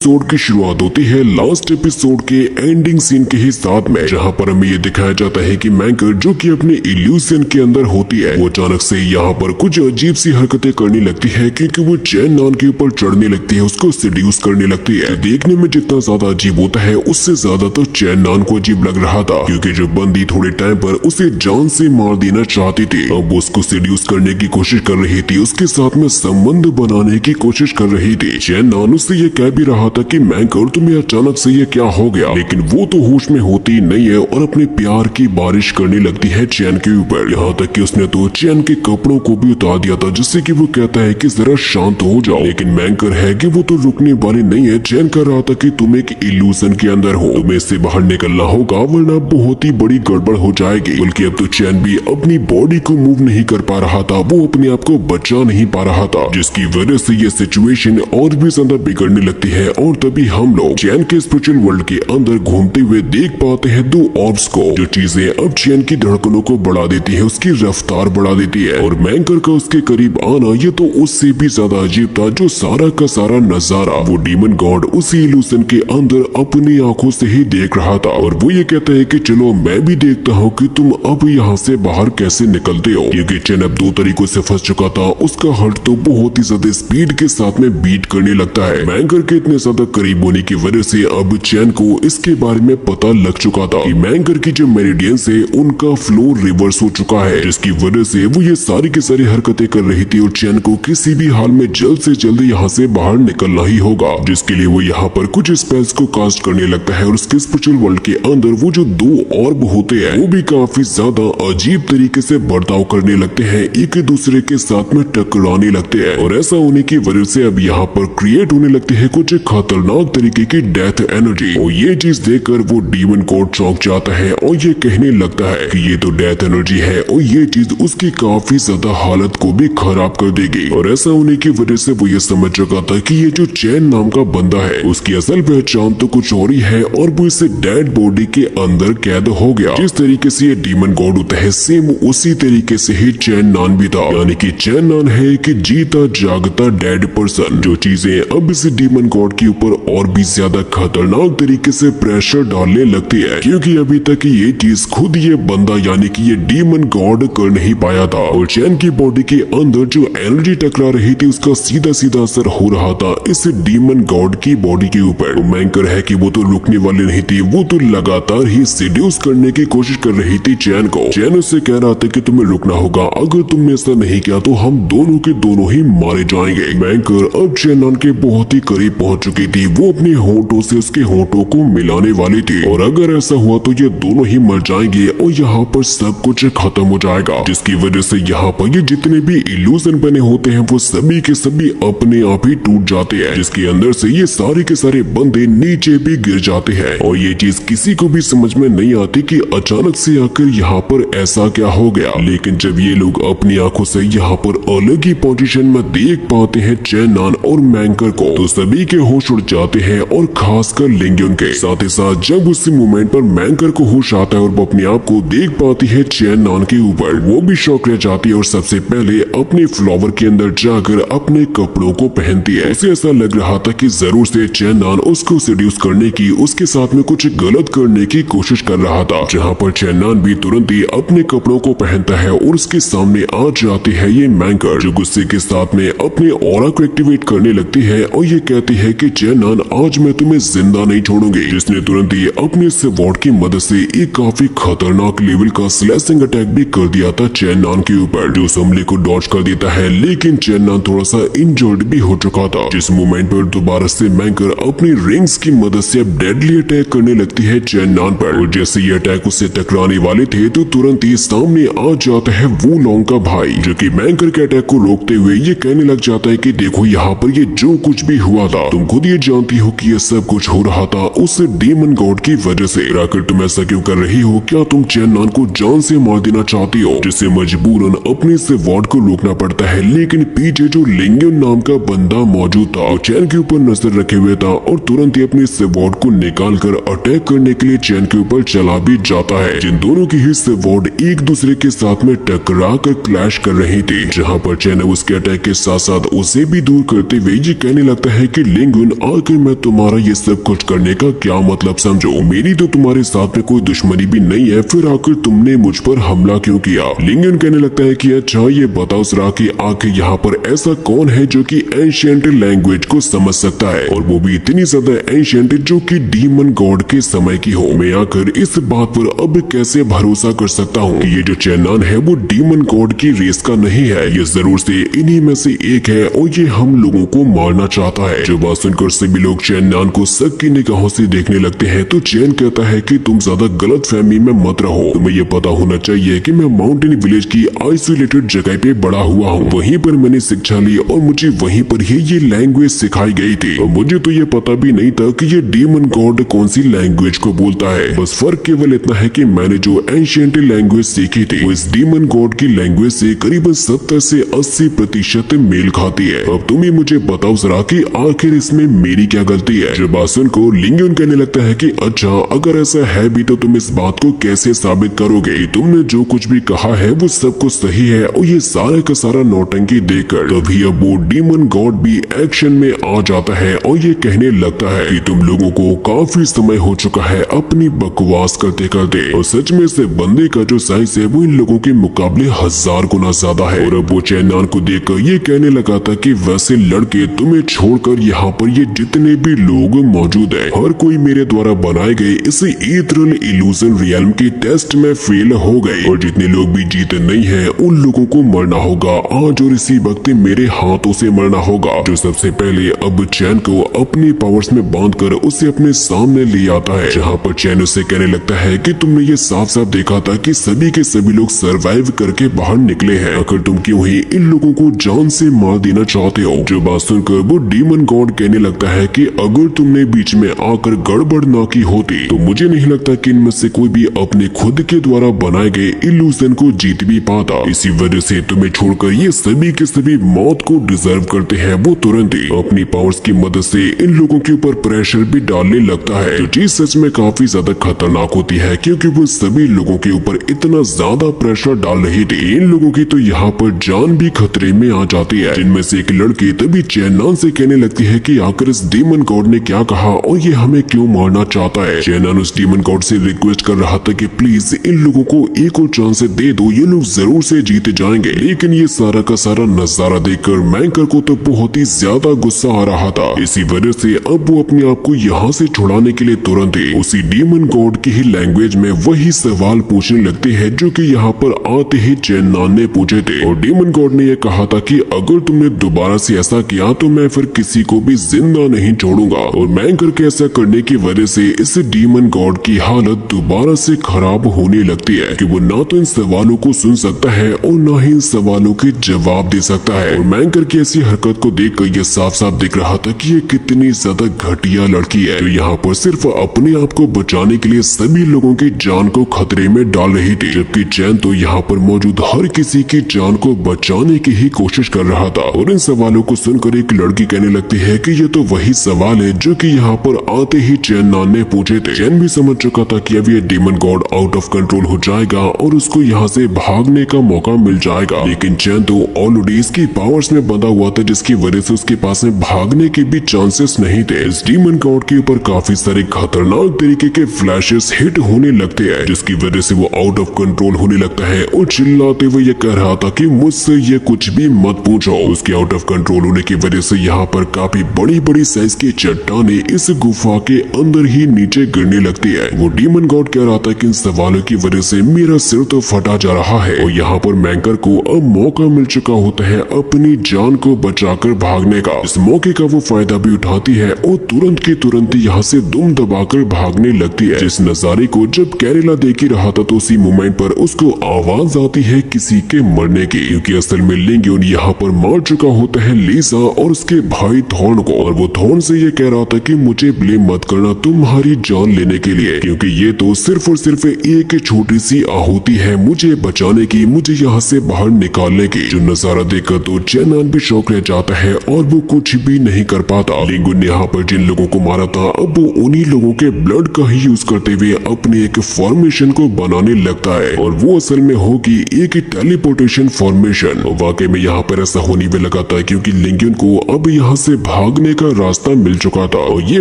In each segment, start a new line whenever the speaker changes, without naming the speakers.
Episode की शुरुआत होती है लास्ट एपिसोड के एंडिंग सीन के ही साथ में, जहां पर हमें ये दिखाया जाता है कि मैंकर जो कि अपने इल्यूजन के अंदर होती है, वो अचानक से यहाँ पर कुछ अजीब सी हरकतें करने लगती है, क्योंकि वो चैन नान के ऊपर चढ़ने लगती है, उसको सेड्यूस करने लगती है। देखने में जितना ज्यादा अजीब होता है, उससे ज्यादा तो चैन नान को अजीब लग रहा था, क्योंकि जो बंदी थोड़े टाइम पर उसे जान से मार देना चाहती थी, अब वो उसको सेड्यूस करने की कोशिश कर रही थी, उसके साथ में संबंध बनाने की कोशिश कर रही थी। चैन नान उससे ये कह भी रहा था कि मैंकर तुम्हें अचानक से ये क्या हो गया, लेकिन वो तो होश में होती नहीं है और अपने प्यार की बारिश करने लगती है चैन के ऊपर। यहाँ तक कि उसने तो चैन के कपड़ों को भी उतार दिया था, जिससे कि वो कहता है कि जरा शांत हो जाओ, लेकिन मैंकर है कि वो तो रुकने वाली नहीं है। चैन कर रहा था कि तुम एक इल्यूजन के अंदर हो, तुम्हें इससे बाहर निकलना होगा, वरना बहुत ही बड़ी गड़बड़ हो जाएगी। बल्कि अब तो चैन भी अपनी बॉडी को मूव नहीं कर पा रहा था, वो अपने आप को बचा नहीं पा रहा था, जिसकी वजह से ये सिचुएशन और भी ज्यादा बिगड़ने लगती है। और तभी हम लोग चैन के स्पिरिचुअल वर्ल्ड के अंदर घूमते हुए देख पाते हैं दो ऑर्ब्स को, जो चीजें अब चैन की धड़कनों को बढ़ा देती है, उसकी रफ्तार बढ़ा देती है। और मैंकर का उसके करीब आना ये तो उससे भी ज्यादा अजीब था। जो सारा का सारा नजारा वो डीमन गॉड उसी इल्यूजन के अंदर अपनी आंखों से ही देख रहा था, और वो ये कहता है कि चलो मैं भी देखता हूँ कि तुम अब यहाँ से बाहर कैसे निकलते हो, क्योंकि चैन अब दो तरीकों से फंस चुका था। उसका हार्ट तो बहुत ही ज्यादा स्पीड के साथ में बीट करने लगता है। मैंकर के इतने ज्यादा करीब होने की वजह से अब चैन को इसके बारे में पता लग चुका था कि मैंकर की जो मेरिडियंस है उनका फ्लो रिवर्स हो चुका है, जिसकी वजह से वो ये सारी की सारी हरकतें कर रही थी। और चैन को किसी भी हाल में जल्द से जल्द यहाँ से बाहर निकलना ही होगा, जिसके लिए वो यहाँ पर कुछ स्पेल्स को कास्ट करने लगता है। और उसके स्पिरिचुअल वर्ल्ड के अंदर वो जो दो ऑर्ब होते हैं वो भी काफी ज्यादा अजीब तरीके से बर्ताव करने लगते हैं, एक दूसरे के साथ में टकराने लगते हैं। और ऐसा होने की वजह से अब यहाँ पर क्रिएट होने लगती है कुछ खतरनाक तरीके की डेथ एनर्जी। और ये चीज देखकर वो डीमन गॉड चौंक जाता है और ये कहने लगता है कि ये तो डेथ एनर्जी है और ये चीज उसकी काफी ज्यादा हालत को भी खराब कर देगी। और ऐसा होने की वजह से वो ये समझ चुका था कि ये जो चैन नाम का बंदा है उसकी असल पहचान तो कुछ और ही है, और वो इसे डेड बॉडी के अंदर कैद हो गया। जिस तरीके से ये डीमन गॉड होता है सेम उसी तरीके से ही चैन नान भी था, यानी कि चैन नान है कि जीता जागता डेड पर्सन। जो चीजें अब इस डीमन गॉड के ऊपर और भी ज्यादा खतरनाक तरीके से प्रेशर डालने लगती है, क्योंकि अभी तक ये चीज खुद ये बंदा यानी कि ये डीमन गॉड कर नहीं पाया था। और चैन की बॉडी के अंदर जो एनर्जी टकरा रही थी उसका सीधा सीधा असर हो रहा था इस डीमन गॉड की बॉडी के ऊपर। तो मैंकर है कि वो तो रुकने वाली नहीं थी, वो तो लगातार ही सेड्यूस करने की कोशिश कर रही थी चैन को। चैन उससे कह रहा था कि तुम्हें रुकना होगा, अगर तुमने ऐसा नहीं किया तो हम दोनों के दोनों ही मारे जाएंगे। मैंकर अब चैन नान के बहुत ही करीब पहुंच चुकी थी, वो अपने होंठों से उसके होंठों को मिलाने वाली थी, और अगर ऐसा हुआ तो ये दोनों ही मर जाएंगे और यहाँ पर सब कुछ खत्म हो जाएगा। जिसकी वजह से यहाँ पर ये जितने भी इल्यूजन बने होते हैं वो सभी के सभी अपने आप ही टूट जाते हैं, जिसके अंदर से ये सारे के सारे बंदे नीचे भी गिर जाते हैं। और ये चीज किसी को भी समझ में नहीं आती कि अचानक से आकर यहाँ पर ऐसा क्या हो गया। लेकिन जब ये लोग अपनी आंखों से यहाँ पर अलग ही पोजीशन में देख पाते हैं चैन नान और मैंकर को, तो सभी के होश उड़ जाते हैं, और खासकर लिंग्युन के। साथ ही साथ जब उसी मोमेंट पर मैंकर को होश आता है और वो अपने आप को देख पाती है चैन नान के ऊपर, वो भी शौक रह जाती है और सबसे पहले अपने फ्लावर के अंदर जाकर अपने कपड़ों को पहनती है। उसे ऐसा लग रहा था कि जरूर से चैन नान उसको सेड्यूस करने की, उसके साथ में कुछ गलत करने की कोशिश कर रहा था, जहाँ पर चैन नान भी तुरंत ही अपने कपड़ों को पहनता है और उसके सामने आ जाती है ये मैंकर, जो गुस्से के साथ में अपने ऑरा को एक्टिवेट करने लगती है और ये कहती है कि चैन नान आज मैं तुम्हें जिंदा नहीं छोड़ूंगी। जिसने तुरंत ही अपने स्वॉर्ड की मदद से एक काफी खतरनाक लेवल का स्लैशिंग अटैक भी कर दिया था चैन नान के ऊपर, जो उस हमले को डॉज कर देता है। लेकिन चैन नान थोड़ा सा इंजर्ड भी हो चुका था, जिस मोमेंट पर दोबारा से मैंकर अपनी रिंग्स की मदद से अब डेडली अटैक करने लगती है चैन नान पर। और जैसे ये अटैक उससे टकराने वाले थे तो तुरंत ही सामने आ जाता है वो लॉन्ग का भाई, जो कि मैंकर के अटैक को रोकते हुए ये कहने लग जाता है कि देखो यहाँ पर ये जो कुछ भी हुआ था तुम खुद ये जानती हो कि ये सब कुछ हो रहा था उस डीमन गॉड की वजह से। आखिर तुम ऐसा क्यों कर रही हो? क्या तुम चैन नान को जान से मार देना चाहती हो? जिससे मजबूरन अपने से वॉर्ड को रोकना पड़ता है। लेकिन पीछे जो लिंगियन नाम का बंदा मौजूद था चैन के ऊपर नजर रखे हुए था और तुरंत ही अपने स्वॉर्ड को निकाल कर अटैक करने के लिए चैन के ऊपर चला भी जाता है। जिन दोनों की ही स्वॉर्ड एक दूसरे के साथ में टकरा कर क्लैश कर रही थी, जहाँ पर चैन उसके अटैक के साथ साथ उसे भी दूर करते हुए ये कहने लगता है कि लिंगुन लेकिन आखिर मैं तुम्हारा ये सब कुछ करने का क्या मतलब समझो? मेरी तो तुम्हारे साथ में कोई दुश्मनी भी नहीं है, फिर आखिर तुमने मुझ पर हमला क्यों किया? लिंगन कहने लगता है कि अच्छा ये बताओ जरा कि आखिर यहाँ पर ऐसा कौन है जो कि एंशिएंट लैंग्वेज को समझ सकता है, और वो भी इतनी ज्यादा एंशिएंट जो कि डीमन गॉड के समय की हो। मैं आखिर इस बात पर अब कैसे भरोसा कर सकता हूँ कि ये जो चेन्नन है वो डीमन गॉड की रेस का नहीं है? ये जरूर से इन्हीं में से एक है और ये हम लोगों को मारना चाहता है। जो बात सुनकर सभी लोग चेन्नन को शक की निगाहों से देखने लगते हैं तो चैन कहता है कि तुम ज्यादा गलत फहमी में मत रहो। तुम्हें ये पता होना चाहिए कि मैं माउंटेन विलेज की आइसोलेटेड जगह पे बड़ा हुआ हूँ। वहीं पर मैंने शिक्षा ली और मुझे वहीं पर ही ये लैंग्वेज सिखाई गई थी। और मुझे तो ये पता भी नहीं था कि ये डीमन गॉड कौन सी लैंग्वेज को बोलता है। बस फर्क केवल इतना है कि मैंने जो एंशिएंट लैंग्वेज सीखी थी वो इस डीमन गॉड की लैंग्वेज से करीबन 70 से 80% मेल खाती है। अब तुम ही मुझे बताओ जरा कि आखिर इसमें मेरी क्या गलती है? जब बासन को लिंगन कहने लगता है कि अच्छा अगर ऐसा है भी तो तुम इस बात को कैसे साबित करोगे? तुमने जो कुछ भी कहा है वो सब कुछ सही है और ये सारा का सारा नौटंकी देखकर तभी अब वो डीमन गॉड भी एक्शन में आ जाता है और ये कहने लगता है कि तुम लोगों को काफी समय हो चुका है अपनी बकवास करते करते, और सच में से बंदे का जो साइज है वो इन लोगों के मुकाबले 1000 गुना ज्यादा है। और अब वो चेन्नन को देखकर ये कहने लगा था कि वैसे लड़के तुम्हें छोड़कर यहाँ पर ये जितने भी लोग मौजूद है हर कोई मेरे द्वारा बनाए गए इस ईथरल इल्यूजन रियल्म के टेस्ट में फेल हो गए, और जितने लोग भी जीते नहीं है उन लोगों को मरना होगा आज और इसी वक्त मेरे हाथों से मरना होगा। जो सबसे पहले अब चैन को अपनी पावर्स में बांधकर उसे अपने सामने ले आता है, जहाँ पर चैन उसे कहने लगता है कि तुमने ये साफ साफ देखा था कि सभी के सभी लोग सरवाइव करके बाहर निकले हैं, आखिर तुम क्यों ही इन लोगों को जान से मार देना चाहते हो? जो बात सुनकर वो डीमन गॉड कहने लगता है कि अगर तुमने बीच में आकर गड़बड़ ना की होती तो मुझे नहीं लगता कि इनमें से कोई भी अपने खुद के द्वारा बनाए गए इल्यूजन को जीत भी पाता। इसी वजह से तुम्हें छोड़कर ये सभी के सभी मौत को डिजर्व करते हैं। वो तुरंत ही अपनी पावर्स की मदद से इन लोगों के ऊपर प्रेशर भी डालने लगता है, जो चीज सच में काफी ज्यादा खतरनाक होती है क्योंकि वो सभी लोगों के ऊपर इतना ज्यादा प्रेशर डाल रही थी इन लोगों की तो यहाँ पर जान भी खतरे में आ जाती है। जिनमें से एक लड़की तभी चेन्नन से कहने लगती है कि आखिर इस डीमन गॉड ने क्या कहा और ये हमें क्यों मारना चाहता है? चेन्नन उस डीमन गॉड से रिक्वेस्ट कर रहा था कि प्लीज इन लोगों को एक और चांस दे दो, ये लोग जरूर से जीत जाएंगे। लेकिन ये सारा का सारा नजारा देखकर मैंकर को तो बहुत ही ज्यादा गुस्सा आ रहा था। इसी वजह से अब वो अपने आप को यहाँ से छुड़ाने के लिए तुरंत ही उसी डीमन गॉड की ही लैंग्वेज में वही सवाल पूछने लगते हैं जो कि यहाँ पर आते ही चेन्नन ने पूछे थे। और डीमन गॉड ने यह कहा था कि अगर तुमने दोबारा से ऐसा किया तो मैं फिर किसी को भी जिंदा नहीं छोड़ूंगा। और मैंकर के ऐसा करने की वजह से इस डीमन गॉड की हालत दोबारा से खराब होने लगती है कि वो ना तो इन सवालों को सुन सकता है और ना ही इन सवालों के जवाब दे सकता है। और मैंकर की ऐसी हरकत को देखकर ये साफ साफ दिख रहा था कि ये कितनी ज्यादा घटिया लड़की है जो यहाँ पर सिर्फ अपने आप को बचाने के लिए सभी लोगों की जान को खतरे में डाल रही थी, जबकि चैन तो यहाँ पर मौजूद हर किसी की जान को बचाने की ही कोशिश कर रहा था। और इन सवालों को सुनकर एक लड़की कहने लगती है कि ये तो वही सवाल है जो कि यहाँ पर आते ही चेन्नन ने पूछे थे। चैन भी समझ चुका था कि अब ये demon God out of control हो जाएगा और उसको यहाँ से भागने का मौका मिल जाएगा, लेकिन चैन तो ऑलरेडी इसकी पावर्स में बंधा हुआ था जिसकी वजह से उसके पास में भागने के भी चांसेस नहीं थे। इस डीमन गॉड के ऊपर काफी सारे खतरनाक तरीके के फ्लैशेस हिट होने लगते हैं जिसकी वजह से वो आउट ऑफ कंट्रोल होने लगता है और चिल्लाते हुए ये कह रहा था कि मुझसे ये कुछ भी मत पूछो। उसके आउट ऑफ कंट्रोल होने की वजह से यहाँ पर काफी बड़ी बड़ी साइज की चट्टानें इस गुफा के अंदर ही नीचे गिरने लगती है। वो डीमन गॉड कह रहा था कि इन सवालों की वजह से मेरा सिर तो फटा जा रहा है और यहाँ पर मैंकर को अब मौका मिल चुका होता है अपनी जान को बचाकर भागने का। इस मौके का वो फायदा भी उठाती है और तुरंत की तुरंत यहाँ से दुम दबाकर भागने लगती है। जिस नजारे को जब कैरेला देख ही रहा था तो उसी मोमेंट पर उसको आवाज आती है किसी के मरने की, क्योंकि असल में लिंगियन यहाँ पर मार चुका होता है लीसा और उसके भाई थॉर्न को। और वो थॉर्न से ये कह रहा था कि मुझे ब्लेम मत करना तुम्हारी जान लेने के लिए, क्योंकि ये तो सिर्फ और सिर्फ एक छोटी सी आहुति है मुझे बचाने की, मुझे यहाँ से बाहर निकालने की। जो नजारा देखकर तो चेन्नन भी शौक रह जाता है और वो कुछ भी नहीं कर पाता। लिंगुन ने यहाँ पर जिन लोगों को मारा था अब वो उन्हीं लोगों के ब्लड का ही यूज करते हुए अपने एक फॉर्मेशन को बनाने लगता है और वो असल में होगी एक टेलीपोर्टेशन फॉर्मेशन। वाकई में यहाँ पर ऐसा होने में लगा था क्योंकि लिंगियन को अब यहाँ से भागने का रास्ता मिल चुका था और ये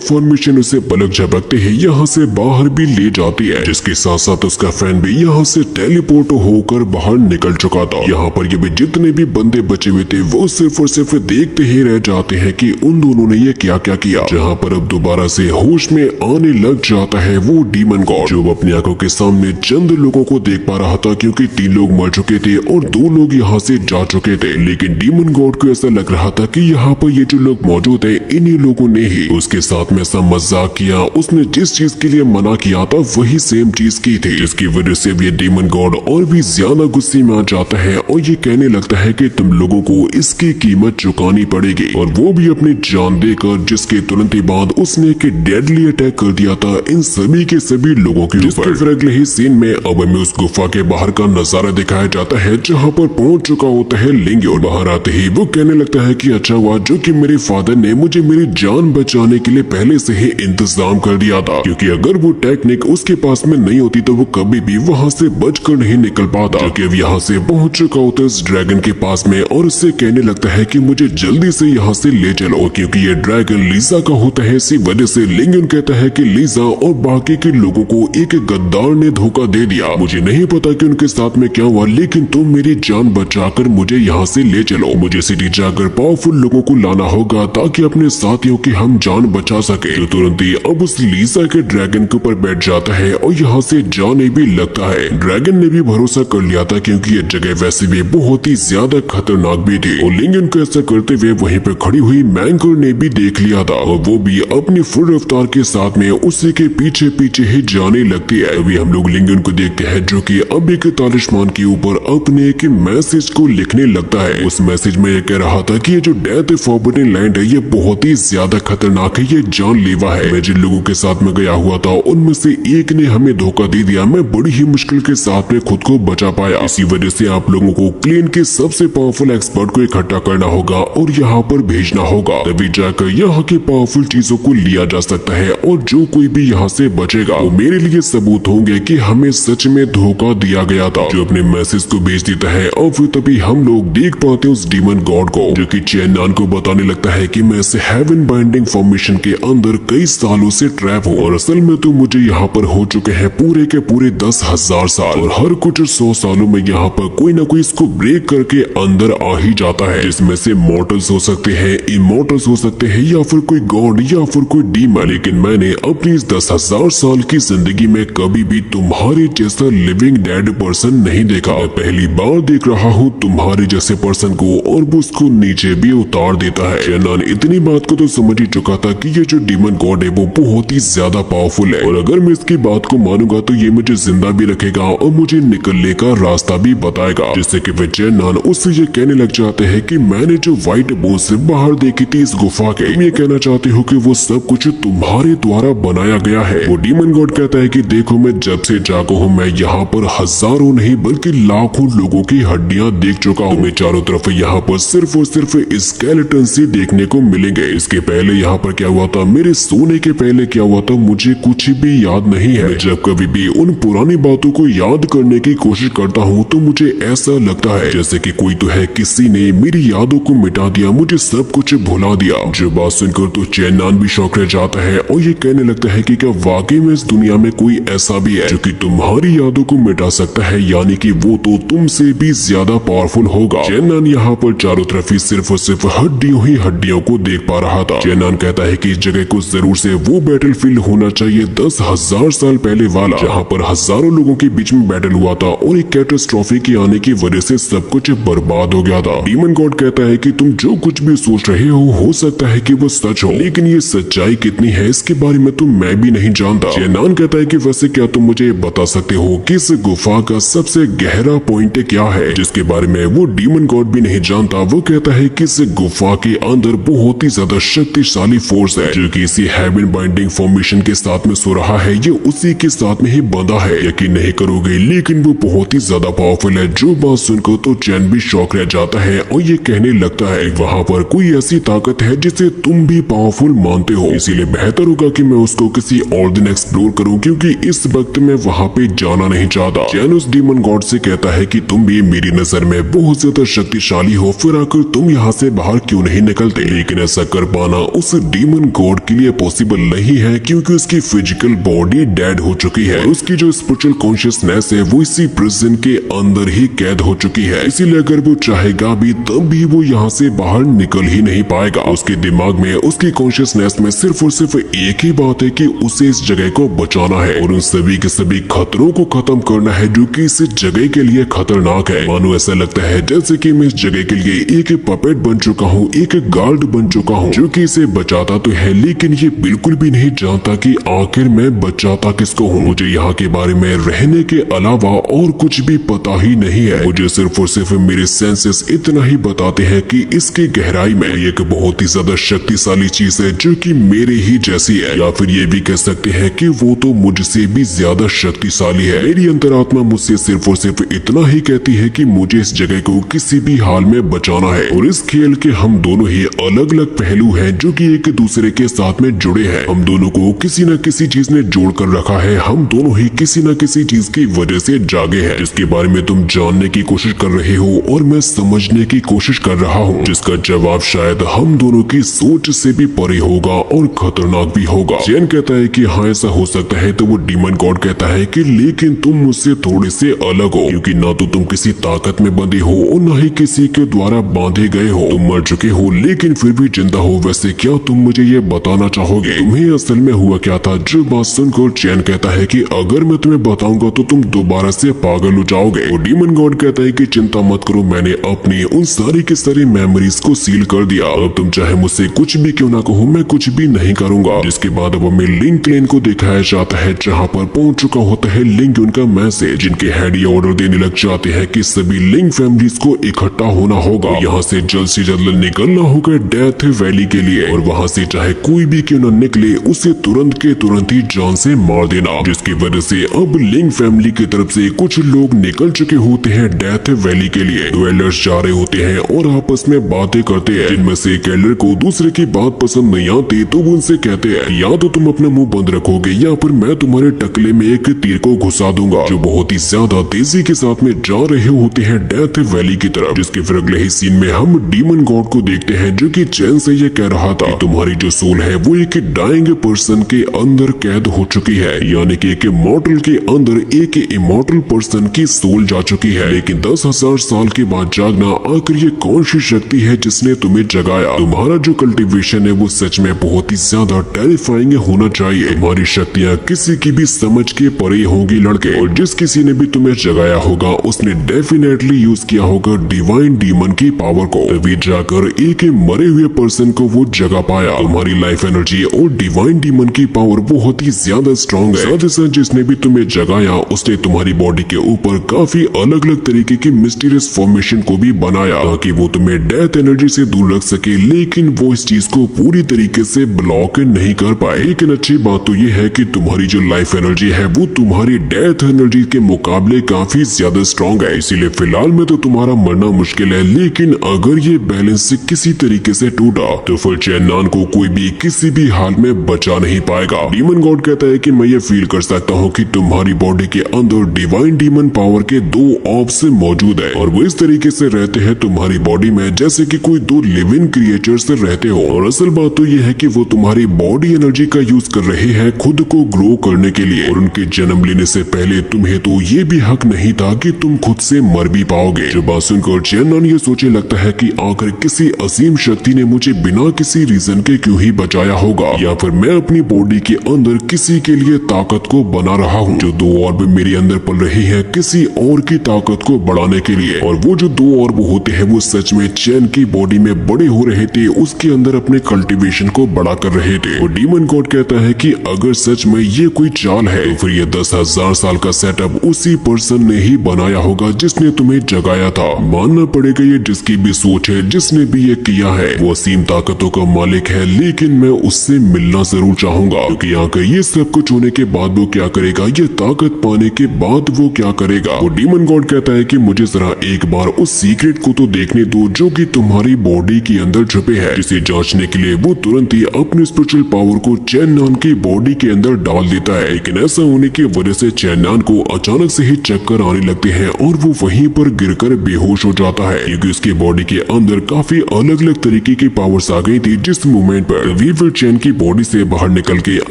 फॉर्मेशन उसे पलक झपकते ही यहाँ से बाहर भी ले जाती है, जिसके साथ साथ उसका फ्रेंड भी यहाँ से टेलीपोर्ट होकर बाहर निकल चुका था। यहाँ पर ये भी जितने भी बंदे बचे हुए थे वो सिर्फ और सिर्फ देखते ही रह जाते हैं कि उन दोनों ने ये क्या क्या किया। जहाँ पर अब दोबारा से होश में आने लग जाता है वो डीमन गॉड, जो अपनी आंखों के सामने चंद लोगों को देख पा रहा था, क्योंकि 3 लोग मर चुके थे और 2 लोग यहाँ से जा चुके थे। लेकिन डीमन गॉड को ऐसा लग रहा था कि यहाँ पर ये जो लोग मौजूद है इन्हीं लोगों ने ही उसके साथ में ऐसा मजाक किया। उसने जिस चीज के लिए मना किया था वही सेम चीज की थी, जिसकी वजह से ये डीमन गॉड और भी ज्यादा गुस्से में आ जाता है और ये कहने लगता है कि तुम लोगों को इसकी कीमत चुकानी पड़ेगी, और वो भी अपनी जान देकर, जिसके तुरंत ही बाद उसने एक डेडली अटैक कर दिया था इन सभी के सभी लोगों के ऊपर। फिर अगले ही सीन में अब हमें उस गुफा के बाहर का नजारा दिखाया जाता है, जहाँ पर पहुंच चुका होता है लिंग, और बाहर आते ही वो कहने लगता है कि अच्छा हुआ जो कि मेरे फादर ने मुझे मेरी जान बचाने के लिए पहले से ही इंतजाम कर दिया था, क्योंकि अगर वो टेक्निक उसके पास में नहीं होती तो वो कभी भी वहाँ से बचकर नहीं निकल पाता। जो कि अब यहाँ से पहुंच चुका होता है इस ड्रैगन के पास में और उससे कहने लगता है कि मुझे जल्दी से यहाँ से ले चलो, क्योंकि ये ड्रैगन लीजा का होता है। इसी वजह से लिंगन कहता है कि लीजा और बाकी के लोगों को एक गद्दार ने धोखा दे दिया। मुझे नहीं पता कि उनके साथ में क्या हुआ, लेकिन तुम मेरी जान बचाकर मुझे यहाँ से ले चलो। मुझे सिटी जाकर पावरफुल लोगों को लाना होगा ताकि अपने साथियों की हम जान बचा सके। तो तुरंत ही अब उस लीजा के ड्रैगन के ऊपर बैठ जाता है और यहाँ से जाने भी लगता है। ड्रैगन ने भी भरोसा कर लिया था, क्योंकि ये जगह वैसे भी बहुत ही ज्यादा खतरनाक भी थी, और लिंगन को ऐसा करते हुए वहीं पे खड़ी हुई मैंकर ने भी देख लिया था, और वो भी अपनी फुल रफ्तार के साथ में उसी के पीछे पीछे ही जाने लगती है। अभी हम लोग लिंगन को देखते हैं जो कि अब एक तालिस्मान के ऊपर अपने एक मैसेज को लिखने लगता है। उस मैसेज में ये कह रहा था कि ये जो डेथ फॉरबिडन लैंड है ये बहुत ही ज्यादा खतरनाक है, ये जानलेवा है। मैं जिन लोगों के साथ में गया हुआ था उनमें से एक ने हमें धोखा दे दिया, मैं बड़ी ही मुश्किल के साथ में खुद को बचा पाया। इसी वजह से आप लोगों को क्लीन के सबसे पावरफुल एक्सपर्ट को इकट्ठा करना होगा और यहाँ पर भेजना होगा, तभी जाकर यहाँ के पावरफुल चीजों को लिया जा सकता है, और जो कोई भी यहाँ से बचेगा वो मेरे लिए सबूत होंगे कि हमें सच में धोखा दिया गया था। जो अपने मैसेज को भेज देता है और फिर तभी हम लोग देख पाते हैं उस डीमन गॉड को, जो कि चेन्नान को बताने लगता है कि मैं इस हेवन बाइंडिंग फॉर्मेशन के अंदर कई सालों से ट्रैप हूँ, और असल में तो मुझे यहाँ पर हो चुके हैं पूरे के पूरे 10,000 साल, और हर कुछ 100 सालों में यहाँ पर कोई ना कोई इसको ब्रेक करके अंदर आ ही जाता है, जिसमें से मॉर्टल्स हो सकते हैं, इमॉर्टल्स हो सकते हैं, या फिर कोई गॉड या फिर कोई डीमन। लेकिन मैंने अपनी इस 10,000 साल की जिंदगी में कभी भी तुम्हारे जैसा लिविंग डेड पर्सन नहीं देखा। मैं पहली बार देख रहा हूँ तुम्हारे जैसे पर्सन को, और वो उसको नीचे भी उतार देता है। चेन्नान इतनी बात को तो समझ ही चुका था कि ये जो डीमन गॉड है वो बहुत ही ज्यादा पावरफुल है, और अगर मैं इसकी बात को मानूंगा तो ये मुझे जिंदा भी रखेगा और मुझे निकलने का रास्ता भी बताएगा। जिससे कि फिर चेन्नान उससे ये कहने लग जाते हैं कि मैंने जो व्हाइट बोन से बाहर देखी थी इस गुफा के, तुम ये कहना चाहते हो कि वो सब कुछ तुम्हारे द्वारा बनाया गया है। वो डीमन गॉड कहता है कि देखो मैं जब से जागा हूँ मैं यहाँ पर हजारों नहीं बल्कि लाखों लोगों की हड्डियाँ देख चुका हूँ। तुम्हें चारों तरफ यहाँ पर सिर्फ और सिर्फ स्केलेटन से देखने को मिलेंगे। इसके पहले यहाँ पर क्या हुआ था, मेरे सोने के पहले क्या हुआ था, मुझे कुछ भी याद नहीं है। मैं जब कभी भी उन पुरानी बातों को याद करने की कोशिश करता हूँ तो मुझे ऐसा लगता है जैसे कि कोई तो है, किसी ने मेरी यादों को मिटा दिया, मुझे सब कुछ भुला दिया। जो बात सुनकर तो चेन्नान भी शौक रह जाता है और ये कहने लगता है कि क्या वाकई में इस दुनिया में कोई ऐसा भी है जो कि तुम्हारी यादों को मिटा सकता है, यानी कि वो तो तुमसे भी ज्यादा पावरफुल होगा। चेन्नान यहाँ पर चारों तरफ ही सिर्फ और सिर्फ हड्डियों ही हड्डियों को देख पा रहा था। चेन्नान कहता है कि इस जगह को जरूर से वो बैटलफील्ड होना चाहिए 10,000 साल पहले वाला, जहाँ पर हजारों लोगों के बीच में बैटल हुआ था और एक कैटास्ट्रॉफी के आने की वजह से सब कुछ बर्बाद हो गया था। डीमन गॉड कहता है कि तुम जो कुछ भी सोच रहे हो सकता है कि वो सच हो, लेकिन ये सच्चाई कितनी है इसके बारे में तो मैं भी नहीं जानता। चेन्नान कहता है कि वैसे क्या तुम मुझे बता सकते हो कि इस गुफा का सबसे गहरा पॉइंट क्या है, जिसके बारे में वो डीमन गॉड भी नहीं जानता। वो कहता है कि इस गुफा के अंदर बहुत ही ज्यादा शक्तिशाली फोर्स है जो कि इसी हेवन बाइंडिंग फॉर्मेशन के साथ में सो रहा है, ये उसी के साथ में ही बंधा है। यकीन नहीं करोगे लेकिन वो बहुत ही ज्यादा पावरफुल है। जो बात सुनकर तो चैन भी शौक रह जाता है और ये कहने लगता है वहाँ पर कोई ऐसी ताकत है जिसे तुम भी पावरफुल मानते हो, इसीलिए बेहतर होगा कि मैं उसको किसी और दिन एक्सप्लोर करूं, क्योंकि इस वक्त मैं वहाँ पे जाना नहीं चाहता। चैन उस डीमन गॉड से कहता है कि तुम भी मेरी नजर में बहुत ज्यादा शक्तिशाली हो, फिर आकर तुम यहाँ से बाहर क्यों नहीं निकलते। लेकिन ऐसा कर पाना उस डीमन गॉड के लिए पॉसिबल नहीं है, क्योंकि उसकी फिजिकल बॉडी डेड हो चुकी है। उसकी जो स्पिरिचुअल कॉन्शियसनेस है वो इसी प्रिजन के अंदर ही कैद हो चुकी है। इसीलिए अगर वो चाहेगा भी तब भी वो यहाँ से बाहर निकल ही नहीं पाएगा। उसके दिमाग में, उसकी कॉन्शियसनेस में सिर्फ और सिर्फ एक ही बात है कि उसे इस जगह को बचाना है और उन सभी के सभी खतरों को खत्म करना है जो कि इस जगह के लिए खतरनाक है। मानो ऐसा लगता है जैसे कि मैं इस जगह के लिए एक पपेट बन चुका हूँ, एक गार्ड बन चुका हूँ जो कि इसे बचाता तो है, लेकिन ये बिल्कुल भी नहीं जानता कि आखिर मैं बचाता किसको हूँ। मुझे यहाँ के बारे में रहने के अलावा और कुछ भी पता ही नहीं है। मुझे सिर्फ और सिर्फ मेरे सेंसेस इतना ही बताते हैं कि इसकी गहराई में एक बहुत ही ज्यादा शक्तिशाली चीज है जो कि मेरे ही जैसी है, या फिर ये भी कह सकते हैं कि वो तो मुझसे भी ज्यादा शक्तिशाली है। मेरी अंतरात्मा मुझसे सिर्फ और सिर्फ इतना ही कहती है कि मुझे इस जगह को किसी भी हाल में बचाना है। और इस खेल के हम दोनों ही अलग अलग पहलू हैं जो कि एक दूसरे के साथ में जुड़े हैं। हम दोनों को किसी न किसी चीज ने जोड़ कर रखा है। हम दोनों ही किसी न किसी चीज की वजह से जागे हैं, जिसके बारे में तुम जानने की कोशिश कर रहे हो और मैं समझने की कोशिश कर रहा हूँ, जिसका जवाब शायद हम दोनों की सोच से भी परे होगा और खतरनाक भी होगा। चैन कहता है कि हाँ ऐसा हो सकता है, तो वो डीमन गॉड कहता है कि लेकिन तुम मुझसे थोड़े से अलग हो, क्योंकि ना तो तुम किसी ताकत में बंधे हो और ना ही किसी के द्वारा बांधे गए हो। तुम मर चुके हो लेकिन फिर भी जिंदा हो। वैसे क्या तुम मुझे ये बताना चाहोगे तुम्हें असल में हुआ क्या था? जो बात सुनकर चैन कहता है कि अगर मैं तुम्हें बताऊंगा तो तुम दोबारा से पागल हो जाओगे। और डीमन गॉड कहता है कि चिंता मत करो, मैंने अपनी उन सारी की सारी मेमोरीज को सील कर दिया। अब तुम चाहे मुझसे कुछ भी क्यों ना कहो, मैं कुछ भी नहीं करूंगा। जिसके बाद अब हमें लिंक लेन को दिखाया जाता है, जहाँ पर पहुंच चुका होता है लिंक उनका मैसेज, जिनके हेड ये ऑर्डर देने लग जाते हैं कि सभी लिंक फैमिलीज को इकट्ठा होना होगा, यहाँ से जल्द निकलना होगा डेथ वैली के लिए, और वहाँ से चाहे कोई भी क्यों न निकले उसे तुरंत के तुरंत ही जान से मार देना। जिसकी वजह से अब लिंक फैमिली की तरफ से कुछ लोग निकल चुके होते हैं डेथ वैली के लिए। डुएलर्स जा रहे होते हैं और आपस में बातें करते हैं, जिनमें से एक एल्डर को दूसरे की बात पसंद नहीं आती तो वो उनसे कहते हैं या तो तुम अपना मुंह बंद रखोगे या फिर मैं तुम्हारे टकले में एक तीर को घुसा दूंगा। जो बहुत ही ज्यादा तेजी के साथ में जा रहे होते हैं डेथ वैली की तरफ। जिसके फिर अगले ही सीन में हम डीमन गॉड को देखते हैं जो कि चैन से ये कह रहा था तुम्हारी जो सोल है वो एक डाइंग पर्सन के अंदर कैद हो चुकी है, यानी कि एक इमॉर्टल के अंदर एक इमॉर्टल पर्सन की सोल जा चुकी है। लेकिन 10,000 साल के बाद जागना, आखिर ये कौन सी शक्ति है जिसने तुम्हें जगाया? तुम्हारा जो कल्टीवेशन है वो सच में बहुत ही ज्यादा टेरिफाइंग होना चाहिए। तुम्हारी शक्तियाँ किसी की भी समझ के परे होंगी लड़के, और जिस किसी ने भी तुम्हें जगाया होगा उसने डेफिनेटली यूज किया होगा डिवाइन डीमन की पावर को, तभी जाकर एक मरे हुए पर्सन को वो जगा पाया। तुम्हारी लाइफ एनर्जी और डिवाइन डीमन की पावर बहुत ही ज्यादा स्ट्रॉन्ग है। साथ ही साथ जिसने भी तुम्हें जगाया उसने तुम्हारी बॉडी के ऊपर काफी अलग अलग तरीके की मिस्टीरियस फॉर्मेशन को भी बनाया ताकि वो तुम्हें डेथ एनर्जी से दूर रख सके, लेकिन वो इस चीज को पूरी तरीके से ब्लॉक नहीं कर पाए। लेकिन अच्छी बात तो ये है कि तुम्हारी जो लाइफ एनर्जी है वो तुम्हारी डेथ एनर्जी के मुकाबले काफी ज्यादा स्ट्रॉन्ग है, इसीलिए फिलहाल में तो तुम्हारा मरना मुश्किल है। लेकिन अगर ये बैलेंस किसी तरीके से टूटा तो फिर चैनान को कोई भी किसी भी हाल में बचा नहीं पाएगा। डीमन गॉड कहता है कि मैं ये फील कर सकता हूँ कि तुम्हारी बॉडी के अंदर डिवाइन डीमन पावर के 2 ऑब्स मौजूद है और वो इस तरीके से रहते हैं तुम्हारी बॉडी में जैसे कि कोई 2 लिविंग क्रिएचर्स रहते हो। और असल बात तो ये है कि वो तुम्हारी बॉडी एनर्जी का यूज कर रहे हैं खुद को ग्रो करने के लिए, और उनके जन्म लेने से पहले तुम्हें तो ये भी हक नहीं था कि तुम खुद से मर भी पाओगे। जो बात सुनकर चैनन ये सोचने लगता है कि आखिर किसी असीम शक्ति ने मुझे बिना किसी रीजन के क्यों ही बचाया होगा, या फिर मैं अपनी बॉडी के अंदर किसी के लिए ताकत को बना रहा हूँ। जो 2 ऑर्ब मेरे अंदर पल रही है किसी और की ताकत को बढ़ाने के लिए, और वो जो 2 ऑर्ब होते हैं वो सच में चैन की बॉडी में बड़े हो रहे थे, उसके अंदर अपने कल्टीवेशन को बड़ा कर रहे थे। और डीमन गॉड कहता है कि अगर सच में ये कोई चाल है तो फिर ये 10,000 साल का सेटअप उसी पर्सन ने ही बनाया होगा जिसने तुम्हें जगाया था। मानना पड़ेगा ये जिसकी भी सोच है, जिसने भी ये किया है वो असीम ताकतों का मालिक है, लेकिन मैं उससे मिलना जरूर चाहूंगा, क्योंकि आकर ये सब कुछ होने के बाद वो क्या करेगा, ये ताकत पाने के बाद वो क्या करेगा। वो डीमन गॉड कहता है कि मुझे जरा एक बार उस सीक्रेट को तो देखने दो जो कि तुम्हारी बॉडी के अंदर छुपे है। जिसे जांचने के लिए वो तुरंत ही अपने स्पिरिचुअल पावर को चैनान की बॉडी के अंदर डाल देता है। लेकिन ऐसा होने की वजह से चैनान को अचानक से ही चक्कर आने लगते हैं और वो वहीं पर गिरकर बेहोश हो जाता है, क्योंकि उसकी बॉडी के अंदर काफी अलग अलग तरीके की पावर्स आ गई थी, जिस मोमेंट पर तभी फिर चैन की बॉडी से बाहर निकल के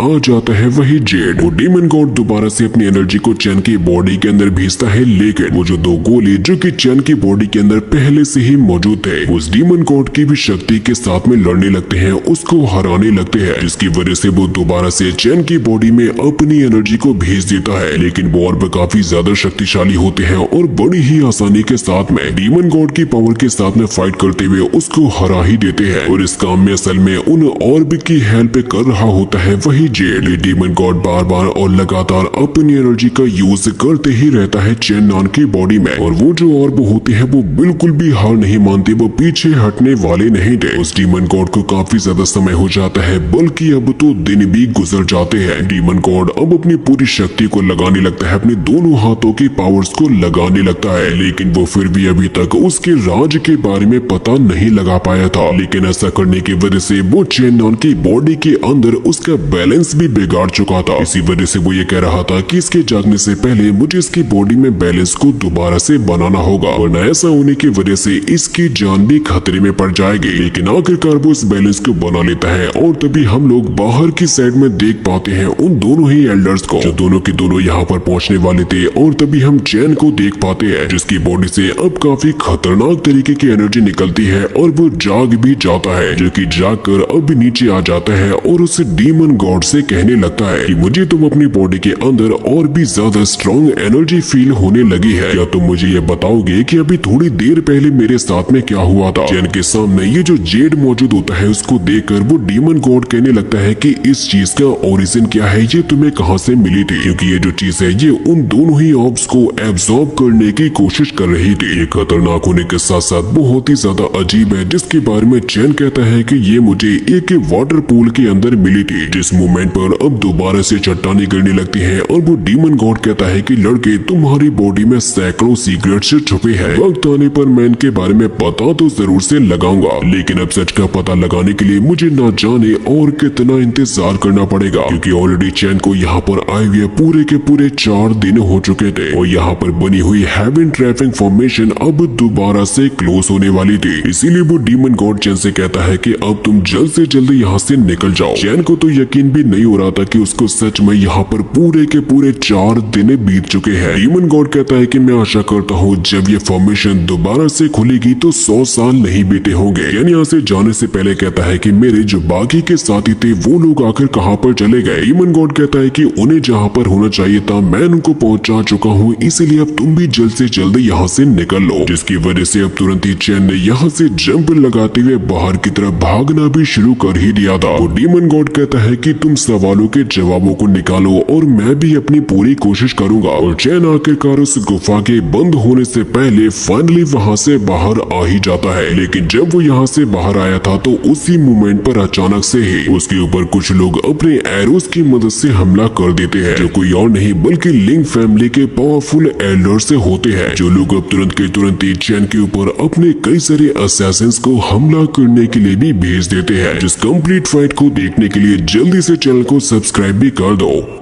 आ जाता है वही जेड। वो डीमन गॉड दोबारा से अपनी एनर्जी को चैन की बॉडी के अंदर भेजता है, लेकिन वो जो दो गोले जो कि चैन की बॉडी के अंदर पहले से ही मौजूद थे, उस डीमन गॉड की भी शक्ति के साथ में लड़ने लगते हैं, उसको हराने लगते हैं, जिसकी वजह से वो दोबारा से चैन की बॉडी में अपनी एनर्जी को भेज देता है। लेकिन वो और भी काफी ज्यादा शक्तिशाली होते हैं और बड़ी ही आसानी के साथ में डीमन गॉड की पावर के साथ में फाइट करते हुए उसको हरा ही देते हैं। और इस काम में असल में उन और भी की हेल्प कर रहा होता है वही जेड। डीमन गॉड बार बार और लगातार अपनी एनर्जी का यूज करते ही रहता है चैन नान की बॉडी में, और वो जो और वो होते हैं वो बिल्कुल भी हार नहीं मानते, वो पीछे हटने वाले नहीं थे। उस डीमन गॉड को काफी ज्यादा समय हो जाता है, बल्कि अब तो दिन भी गुजर जाते हैं। डीमन गॉड अब अपनी पूरी शक्ति को लगाने लगता है, अपने दोनों हाथों की पावर्स को लगाने लगता है, लेकिन वो फिर भी अभी तक उसके राज के बारे में पता नहीं लगा पाया था। लेकिन ऐसा करने की वजह से वो चैन नान की बॉडी के अंदर उसका बैलेंस भी बिगाड़ चुका था। इसी वजह से वो ये कह रहा था कि इसके जागने से पहले मुझे इसकी बॉडी में बैलेंस को दोबारा से बनाना होगा, वरना ऐसा होने की वजह से इसकी जान भी खतरे में पड़ जाएगी। लेकिन आखिरकार वो इस बैलेंस को बना लेता है, और तभी हम लोग बाहर की साइड में देख पाते हैं उन दोनों ही एल्डर्स को, जो दोनों के दोनों यहाँ पर पहुंचने वाले थे। और तभी हम चैन को देख पाते हैं, जिसकी बॉडी से अब काफी खतरनाक तरीके की एनर्जी निकलती है, और वो जाग भी जाता है, जो कि जाग कर अब नीचे आ जाता है और उस डीमन गॉड से कहने लगता है कि मुझे तुम अपनी बॉडी के अंदर और भी ज्यादा स्ट्रॉन्ग एनर्जी फील होने लगी है, क्या तुम मुझे ये बताओगे कि अभी थोड़ी देर पहले मेरे साथ में क्या हुआ था। चैन के सामने ये जो जेड मौजूद होता है, उसको देखकर वो डीमन गॉड कहने लगता है कि इस चीज का ओरिजिन क्या है, ये तुम्हें कहां से मिली थी, क्योंकि ये जो चीज है ये उन दोनों ही ऑब्स को एब्जॉर्ब करने की कोशिश कर रही थी। ये खतरनाक होने के साथ साथ बहुत ही ज्यादा अजीब है, जिसके बारे में चैन कहता है कि ये मुझे एक वाटर पूल के अंदर मिली थी, जिस मोमेंट पर अब दोबारा से चट्टानें गिरने लगती है। और वो डीमन गॉड कहता है कि लड़के, तुम्हारी बॉडी में सैकड़ों सीक्रेट्स छुपे हैं, वक्त आने पर मैं इनके बारे में पता तो जरूर से लगाऊंगा, लेकिन अब सच का पता लगाने के लिए मुझे ना जाने और कितना इंतजार करना पड़ेगा, क्योंकि ऑलरेडी चैन को यहाँ पर आए हुए पूरे के पूरे 4 दिन हो चुके थे, और यहाँ पर बनी हुई हेवन ट्रैपिंग फॉर्मेशन अब दोबारा से क्लोज होने वाली थी। इसीलिए वो डीमन गॉड चैन से कहता है कि अब तुम जल्द से जल्द यहाँ से निकल जाओ। चैन को तो यकीन भी नहीं हो रहा था कि उसको सच में यहाँ पर पूरे के पूरे 4 दिन बीत चुके हैं। डीमन गॉड कहता है कि मैं आशा करता हूँ जब ये फॉर्मेशन दोबारा से खुलेगी तो 100 साल नहीं बीते होंगे। यानी यहाँ से जाने से पहले कहता है कि मेरे जो बाकी के साथी थे वो लोग आखिर कहाँ पर चले गए। डीमन गॉड कहता है कि उन्हें जहाँ पर होना चाहिए था मैं उनको पहुंचा चुका हूँ, इसीलिए अब तुम भी जल्द से जल्द यहाँ से निकल लो। जिसकी वजह से अब तुरंत ही चैन ने यहाँ से जंप लगाते हुए बाहर की तरफ भागना भी शुरू कर ही दिया था। वो डीमन गॉड कहता है कि तुम सवालों के जवाबों को निकालो और मैं भी अपनी पूरी कोशिश करूंगा। और चैन आखिरकार उस गुफा के बंद होने से पहले फाइनली वहां से बाहर आ ही जाता है। लेकिन जब वो यहाँ से बाहर आया था तो उसी मोमेंट पर अचानक से ही उसके ऊपर कुछ लोग अपने एरोस की मदद से हमला कर देते हैं, जो कोई और नहीं बल्कि लिंक फैमिली के पावरफुल एल्डर से होते हैं, जो लोग अब तुरंत के तुरंत ही चैन के ऊपर अपने कई सारे असैसिन्स को हमला करने के लिए भी भेज देते हैं। जिस कंप्लीट फाइट को देखने के लिए जल्दी से चैनल को सब्सक्राइब भी कर दो।